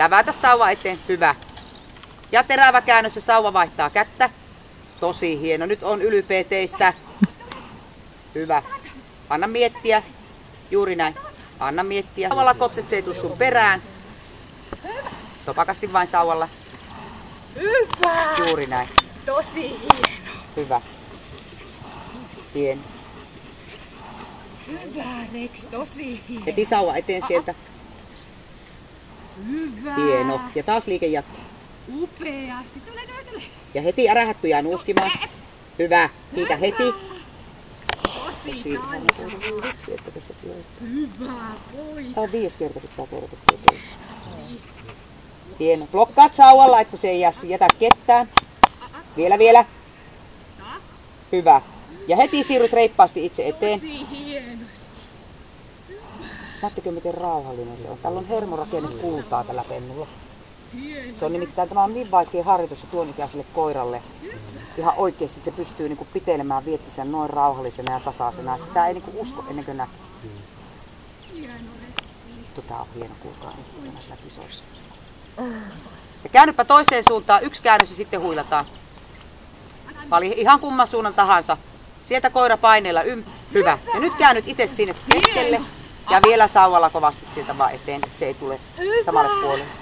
Läväytä sauva eteen. Hyvä. Ja terävä käännös ja sauva vaihtaa kättä. Tosi hieno. Nyt on ylpeä teistä. Hyvä. Anna miettiä. Juuri näin. Anna miettiä. Sauvalla kopset, se ei tuu sun perään. Topakasti vain sauvalla. Hyvä! Juuri näin. Tosi hieno. Hyvä. Hieno. Hyvä Rex, tosi hieno. Heti sauva eteen sieltä. Hyvä. Hieno. Ja taas liike jatkuu. Upeasti. Tule. Ja heti ärähätty jää nuuskimaan. Hyvä. Kiitä heti. Tosi Hyvä poika. Tää on 5 kertaa, kun tää korkottuu. Hieno. Blokkaat sauvalla, että se ei jätä ketään. Vielä. Hyvä. Ja heti siirryt reippaasti itse eteen. Tosi hienosti. Näettekö miten rauhallinen se on? Täällä on hermorakenne kultaa tällä pennulla. Se on nimittäin, tämä on niin vaikea harjoitus ja tuonikäiselle koiralle. Ihan oikeesti se pystyy niinku pitelemään viettisen noin rauhallisena ja tasaisena. Että sitä ei niinku usko ennen kuin näkee. Tää on hieno, kuulkaa ensin näissä kisoissa. Ja käännypä toiseen suuntaan, 1 käännös ja sitten huilataan. Vali ihan kumman suunnan tahansa. Sieltä koira paineella Hyvä. Ja nyt käännyt itse sinne keskelle. Ja vielä sauvalla kovasti sieltä vaan eteen, että se ei tule samalle puolelle.